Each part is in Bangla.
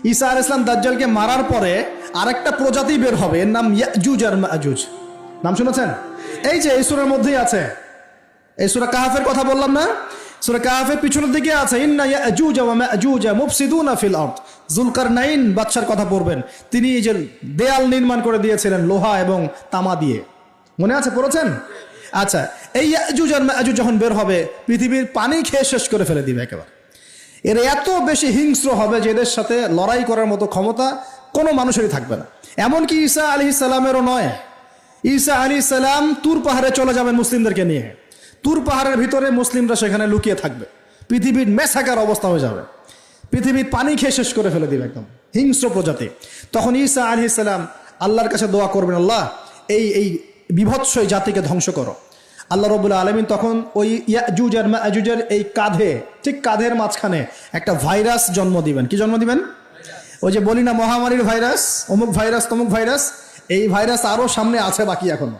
ঈসা আলাইহিস সালাম দাজ্জালকে মারার পরে আরেকটা প্রজাতি বের হবে, এর নাম ইয়াজুজ আর মাজুজ। নাম শুনেছেন? এই যে এই সূরার মধ্যেই আছে, এই সূরা কাহফের কথা বললাম না, সূরা কাহফের পিছনের দিকে আছে ইন্না ইয়াজুজ ওয়া মাজুজ মুফসিদুনা ফিল আরদ। যুলকারনাইন বাদশার কথা পড়বেন, তিনি এই যে দেয়াল নির্মাণ করে দিয়েছিলেন লোহা এবং তামা দিয়ে, মনে আছে, পড়েছেন? আচ্ছা, এই ইয়াজুজ আর মাজুজ যখন বের হবে পৃথিবীর পানি খেয়ে শেষ করে ফেলে দিবে একেবারে। এর এত বেশি হিংস্র হবে যে এদের সাথে লড়াই করার মতো ক্ষমতা কোনো মানুষেরই থাকবে না। এমনকি ঈসা আলাইহিস সালামেরও নয়। ঈসা আলাইহিস সালাম তুর পাহাড়ে চলে যাবেন মুসলিমদেরকে নিয়ে, তুর পাহাড়ের ভিতরে মুসলিমরা সেখানে লুকিয়ে থাকবে, পৃথিবীর মেসাকার অবস্থা হয়ে যাবে, পৃথিবীর পানি খেয়ে শেষ করে ফেলে দিবে একদম হিংস্র প্রজাতি। তখন ঈসা আলাইহিস সালাম আল্লাহর কাছে দোয়া করবেন, আল্লাহ এই বিভৎস এই জাতিকে ধ্বংস করো। আল্লাহ রাব্বুল আলামিন তখন ওই ইয়াজুজ আর মাজুজের এই কাঁধে, ঠিক কাঁধের মাঝখানে একটা ভাইরাস জন্ম দিবেন। কি জন্ম দিবেন? ওই যে বলি না মহামারীর ভাইরাস, অমুক ভাইরাস তমুক ভাইরাস, এই ভাইরাস আরও সামনে আছে বাকি এখনো।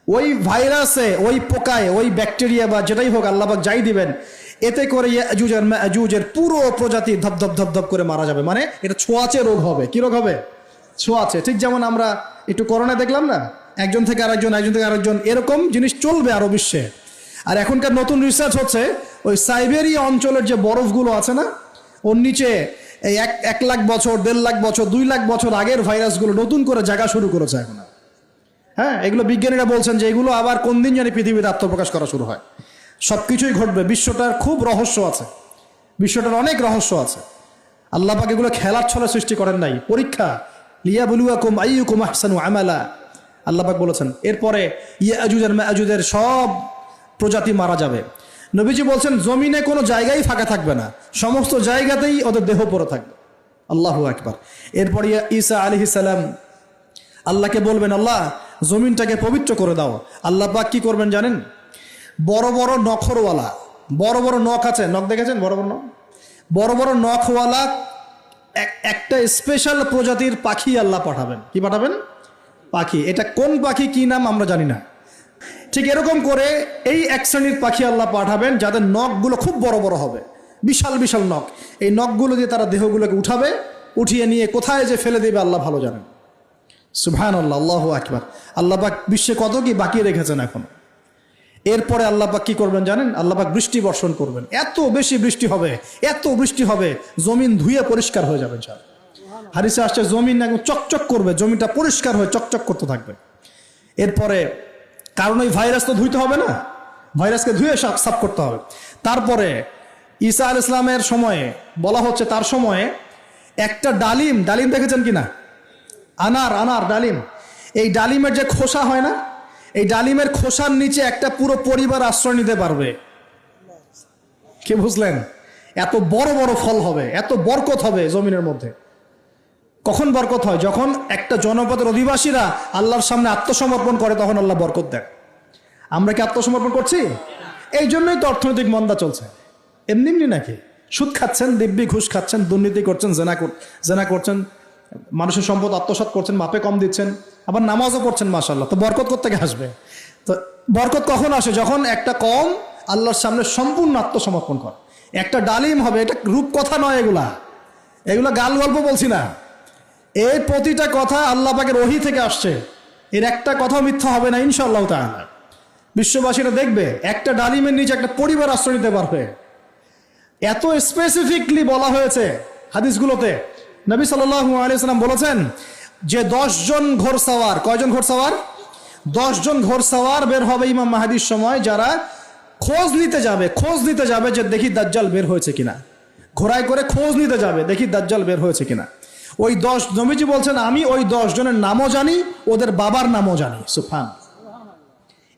ওই ভাইরাসে, ওই পোকায়, ওই ব্যাকটেরিয়া বা যেটাই হোক আল্লাহ পাক যাই দিবেন, এতে করে ইয়াজুজ আর মাজুজের পুরো প্রজাতি ধপ ধপ ধপ করে মারা যাবে। মানে এটা ছোঁয়াচে রোগ হবে। কি রোগ হবে? ছোঁয়াচে। ঠিক যেমন আমরা একটু করোনা দেখলাম না, একজন থেকে আরেকজন, একজন থেকে আরেকজন, এরকম জিনিস চলবে আরো বিশ্বে। আর এখনকার নতুন রিসার্চ হচ্ছে ওই সাইবেরিয়া অঞ্চলের যে বরফগুলো আছে না, ওর নিচে এই 1 লাখ বছর, 1.5 লাখ বছর, 2 লাখ বছর আগের ভাইরাসগুলো নতুন করে জায়গা শুরু করেছে এখন। হ্যাঁ, এগুলো বিজ্ঞানীরা বলছেন যে এগুলো আবার কোন দিন জানি পৃথিবীতে আত্মপ্রকাশ করা শুরু হয়। সব কিছুই ঘটবে। বিশ্বটার খুব রহস্য আছে, বিশ্বটার অনেক রহস্য আছে। আল্লাহ পাক এগুলো খেলার ছলে সৃষ্টি করেন নাই, পরীক্ষা। লিয়াবলুয়াকুম আইয়ুকুম আহসানু আমালা, আল্লাহ পাক বলেছেন। এরপরে ইয়াজুজ আর মাজুজের সব প্রজাতি মারা যাবে। নবীজি বলছেন জমিনে কোনো জায়গায় ফাঁকা থাকবে না, সমস্ত জায়গাতেই ওদের দেহ পড়ে থাকবে। আল্লাহু আকবার। এরপরে ঈসা আলাইহিস সালাম আল্লাহকে বলবেন, আল্লাহ জমিনটাকে পবিত্র করে দাও। আল্লাহ পাক কি করবেন জানেন? বড় বড় নখরওয়ালা, বড় বড় নখ আছে, নখ দেখেছেন? বড় বড় নখ, বড় বড় নখওয়ালা একটা স্পেশাল প্রজাতির পাখি আল্লাহ পাঠাবেন। কি পাঠাবেন? পাখি। এটা কোন পাখি, কি নাম আমরা জানি না। ঠিক এরকম করে এই এক শ্রেণীর পাখি আল্লাহ পাঠাবেন যাদের নখগুলো খুব বড় বড় হবে, বিশাল বিশাল নখ। এই নখগুলো দিয়ে তারা দেহগুলোকে উঠাবে, উঠিয়ে নিয়ে কোথায় যে ফেলে দেবে আল্লাহ ভালো জানেন। সুবহানাল্লাহ, আল্লাহু আকবার। আল্লাহ পাক বিশ্বে কত কি বাকি রেখেছেন এখন। এরপরে আল্লাহ পাক কি করবেন জানেন? আল্লাহ পাক বৃষ্টি বর্ষণ করবেন। এত বেশি বৃষ্টি হবে, এত বৃষ্টি হবে, জমিন ধুয়ে পরিষ্কার হয়ে যাবে। হাদিসে আসছে জমিন একদম চকচক করবে, জমিটা পরিষ্কার হয়ে চকচক করতে থাকবে। এরপরে কারণ ওই ভাইরাস তো ধুইতে হবে না, ভাইরাসকে ধুয়ে সাফ করতে হবে। তারপরে ঈসা আলাইহিস সালামের সময়ে বলা হচ্ছে, তার সময়ে একটা ডালিম, ডালিম দেখেছেন কিনা? আনার ডালিম, এই ডালিমের যে খোসা হয় না, এই ডালিমের খোসার নিচে একটা পুরো পরিবার আশ্রয় নিতে পারবে। কি বুঝলেন? এত বড় বড় ফল হবে, এত বরকত হবে জমিনের মধ্যে। কখন বরকত হয়? যখন একটা জনপদের অধিবাসীরা আল্লাহর সামনে আত্মসমর্পণ করে, তখন আল্লাহ বরকত দেয়। আমরা কি আত্মসমর্পণ করছি? এই জন্যই তো অর্থনৈতিক মন্দা চলছে। এমনি এমনি নাকি? সুদ খাচ্ছেন, দিব্যি ঘুষ খাচ্ছেন, দুর্নীতি করছেন, জেনা করছেন, মানুষের সম্পদ আত্মসাৎ করছেন, মাপে কম দিচ্ছেন, আবার নামাজও পড়ছেন, মাশাআল্লাহ। তো বরকত কোত্থেকে আসবে? তো বরকত কখন আসে? যখন একটা কম আল্লাহর সামনে সম্পূর্ণ আত্মসমর্পণ করে। একটা ডালিম হবে, এটা রূপকথা নয়, এগুলা গাল গল্প বলছি না। এই প্রতিটা কথা আল্লাহ পাকের ওহী থেকে আসছে, এর একটা কথা মিথ্যা হবে না ইনশাআল্লাহ তাআলা। বিশ্ববাসীরা দেখবে একটা ডালিমের নিচে একটা পরিবার আশ্রয় নিতে পারবে। এত স্পেসিফিকলি বলা হয়েছে হাদিসগুলোতে। নবী সাল্লাল্লাহু আলাইহি ওয়াসাল্লাম বলেছেন যে 10 জন ঘোড়সওয়ার, কয়জন ঘোড়সওয়ার? 10 জন ঘোড়সওয়ার বের হবে ইমাম মাহদির সময়, যারা খোঁজ নিতে যাবে যে দেখি দাজ্জাল বের হয়েছে কিনা। ঘোড়ায় করে খোঁজ নিতে যাবে, দেখি দাজ্জাল বের হয়েছে কিনা। ওই 10, নবীজি বলছেন আমি ওই 10 জনের নামও জানি, ওদের বাবার নামও জানি। সুবহানাল্লাহ,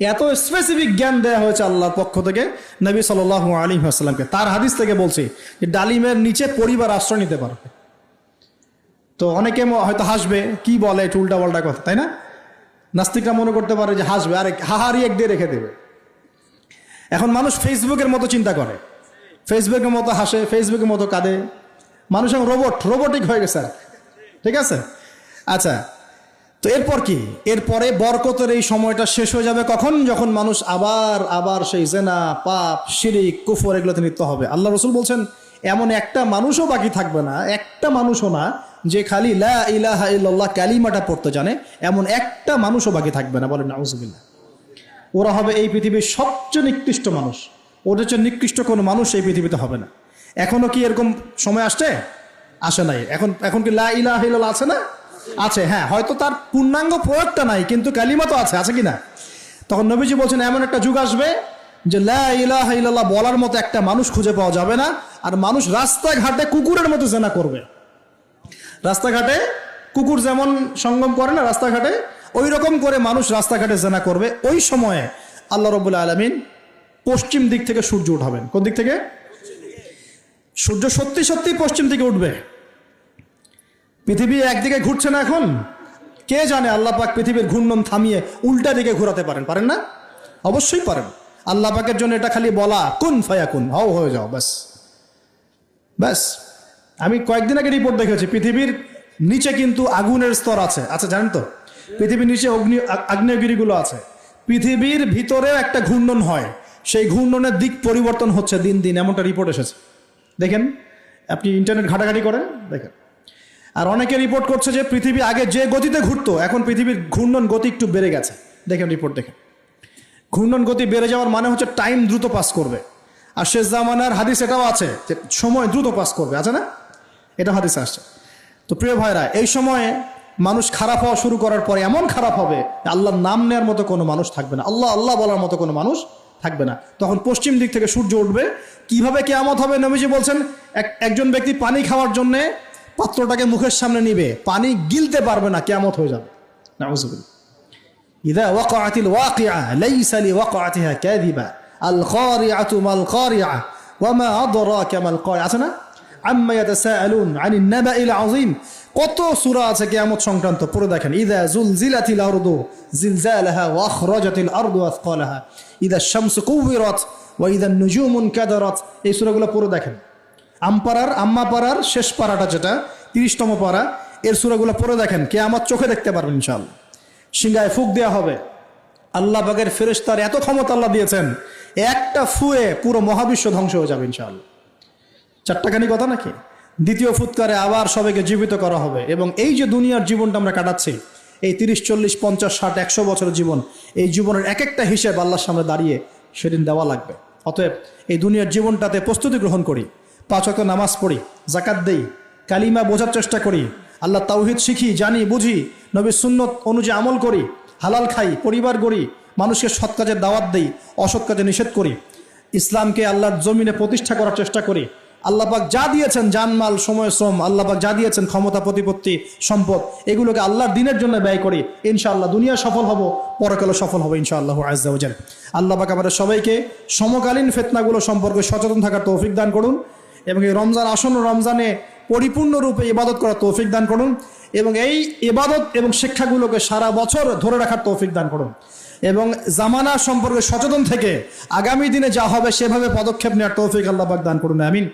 এত স্পেসিফিক জ্ঞান দেয়া হয়েছে আল্লাহর পক্ষ থেকে নবী সাল্লাল্লাহু আলাইহি ওয়াসাল্লামকে। তার হাদিস থেকে বলছি যে ডালিমের নিচে পরিবার আশ্রয় নিতে পারবে। তো অনেকে হয়তো হাসবে, কি বলে একটু উল্টা পাল্টা কথা, তাই না? নাস্তিকরা মনে করতে পারে যে হাসবে, আরে হাহারি এক দিয়ে রেখে দেবে। এখন মানুষ ফেসবুকের মতো চিন্তা করে, ফেসবুকের মতো হাসে, ফেসবুকের মতো কাঁদে। মানুষ এখন রোবটিক হয়ে গেছে। ঠিক আছে, আচ্ছা। তো এরপর কি? এরপরে বরকতের এই সময়টা শেষ হয়ে যাবে কখন? যখন মানুষ আবার সেই জেনা, পাপ, শিরিক, কুফর এগুলোতে লিপ্ত হবে। আল্লাহ রাসূল বলছেন এমন একটা মানুষও বাকি থাকবে না, একটা মানুষও না যে খালি লা ইলাহা ইল্লাল্লাহ কালিমাটা পড়তে জানে, এমন একটা মানুষও বাকি থাকবে না। বলেন নাউজুবিল্লাহ। ওরা হবে এই পৃথিবীর সবচেয়ে নিকৃষ্ট মানুষ। ওদের চেয়ে নিকৃষ্ট কোনো মানুষ এই পৃথিবীতে হবে না। এখনো কি এরকম সময় আসছে? আসে নাই। এখন কি লা ইলাহা ইল্লাল্লাহ আছে না? আছে। হ্যাঁ, হয়তো তার পূর্ণাঙ্গ প্রয়োগটা নাই, কিন্তু কালিমা তো আছে কি না? তখন নবীজি বলছেন এমন একটা যুগ আসবে যে লা ইলাহা ইল্লাল্লাহ বলার মতো একটা মানুষ খুঁজে পাওয়া যাবে না। আর মানুষ রাস্তাঘাটে কুকুরের মতো জেনা করবে। রাস্তাঘাটে কুকুর যেমন সঙ্গম করে না রাস্তাঘাটে, ওই রকম করে মানুষ রাস্তাঘাটে জেনা করবে। ওই সময়ে আল্লাহ রাব্বুল আলামিন পশ্চিম দিক থেকে সূর্য উঠাবেন। কোন দিক থেকে? সূর্য সত্যি সত্যি পশ্চিম দিকে উঠবে। পৃথিবী একদিকে ঘুরছে না এখন? কে জানে আল্লাহ পাক পৃথিবীর ঘূর্ণন থামিয়ে উল্টা দিকে ঘোরাতে পারেন না? অবশ্যই পারেন। আল্লাহ পাকের জন্য এটা খালি বলা, কুন ফায়াকুন, হও হয়ে যাও, ব্যাস ব্যাস। আমি কয়েকদিন আগে রিপোর্ট দেখেছি, পৃথিবীর নিচে কিন্তু আগুনের স্তর আছে। আচ্ছা, জানেন তো পৃথিবীর নিচে আগ্নেয়গিরিগুলো আছে। পৃথিবীর ভিতরেও একটা ঘূর্ণন হয়, সেই ঘূর্ণনের দিক পরিবর্তন হচ্ছে দিন দিন, এমনটা রিপোর্ট এসেছে। দেখেন, আপনি ইন্টারনেট ঘাটাঘাটি করেন, দেখেন। আর অনেকে রিপোর্ট করছে যে পৃথিবী আগে যে গতিতে ঘুরতো, এখন পৃথিবীর ঘূর্ণন গতি একটু বেড়ে গেছে। দেখেন রিপোর্ট, দেখেন। ঘূর্ণন গতি বেড়ে যাওয়ার মানে হচ্ছে টাইম দ্রুত পাস করবে। আর শেষ জামানার হাদিস এটাও আছে যে সময় দ্রুত পাস করবে, আছে না? এটা হাদিস আসছে। তো প্রিয় ভাইরা, এই সময়ে মানুষ খারাপ হওয়া শুরু করার পরে এমন খারাপ হবে, আল্লাহর নাম নেওয়ার মতো কোনো মানুষ থাকবে না, আল্লাহ আল্লাহ বলার মতো কোনো মানুষ থাকবে না। তখন পশ্চিম দিক থেকে সূর্য উঠবে। কিভাবে কিয়ামত হবে? নবীজি বলছেন একজন ব্যক্তি পানি খাওয়ার জন্যে পাত্রটাকে মুখের সামনে নিবে, পানি গিলতে পারবে না, কিয়ামত হয়ে যাবে। নাউযুবিল্লাহ। ইযা ওয়াকাআতিল ওয়াকিআ লাইসা লিওয়াকাআতিহা কাযিবা আল কারিআতু মাল কারিআ ওয়া মা আদরাকা মাল কারিআ। আছে না? আম্মা ইয়াতাসাআলুন আনিন নাবাইল আযীম। কত সূরা আছে কিয়ামত সংক্রান্ত, পড়ে দেখেন। ইযা যুলজিলাতিল আরদু জিলজালাহা ওয়া আখরাজাতিল আরদু আসকালাহা ইযা শামসু কুবিরাত ওয়া ইযা নুজুমু কাদারাত। এই সূরাগুলো পড়ে দেখেন। আম্মা পাড়ার শেষ পাড়াটা, যেটা 30তম পাড়া, এর সূরাগুলো পড়ে দেখেন। কিয়ামত চোখে দেখতে পারবেন ইনশাআল্লাহ। সিংহায় ফুঁক দেওয়া হবে। আল্লাহ পাকের ফেরেশতার এত ক্ষমতা আল্লাহ দিয়েছেন, একটা ফুয়ে পুরো মহাবিশ্ব ধ্বংস হয়ে যাবে ইনশাআল্লাহ। চারটাখানি কথা নাকি? দ্বিতীয় ফুৎকারে আবার সবাইকে জীবিত করা হবে। এবং এই যে দুনিয়ার জীবনটা আমরা কাটাচ্ছি, এই 30, 40, 50, 60, 100 বছরের জীবন, এই জীবনের এক একটা হিসেব আল্লাহর সামনে দাঁড়িয়ে সেদিন দেওয়া লাগবে। অতএব এই দুনিয়ার জীবনটাতে প্রস্তুতি গ্রহণ করি, 5 ওয়াক্ত নামাজ পড়ি, যাকাত দেই, কালিমা বোঝার চেষ্টা করি, আল্লাহ তাওহীদ শিখি, জানি, বুঝি, নবীর সুন্নত অনুযায়ী আমল করি, হালাল খাই, পরিবার গড়ি, মানুষকে সৎ কাজের দাওয়াত দেই, অসৎ কাজে নিষেধ করি, ইসলামকে আল্লাহর জমিনে প্রতিষ্ঠা করার চেষ্টা করি। আল্লাহ পাক যা দিয়েছেন, জানমাল, সময়, শ্রম, আল্লাহ পাক যা দিয়েছেন, ক্ষমতা, প্রতিপত্তি, সম্পদ, এগুলোকে আল্লাহর দিনের জন্য ব্যয় করি। ইনশাআল্লাহ দুনিয়া সফল হব, পরকালে সফল হবে ইনশাআল্লাহ আযজা ওয়া জাল। আল্লাহ পাক আমাদের সবাইকে সমকালীন ফিতনাগুলো সম্পর্কে সচেতন থাকার তৌফিক দান করুন, এবং এই রমজান, আসন্ন রমজানে পরিপূর্ণরূপে ইবাদত করার তৌফিক দান করুন, এবং এই ইবাদত এবং শিক্ষাগুলোকে সারা বছর ধরে রাখার তৌফিক দান করুন, এবং জামানা সম্পর্কে সচেতন থেকে আগামী দিনে যা হবে সেভাবে পদক্ষেপ নেওয়ার তৌফিক আল্লাহ পাক দান করুন। আমিন।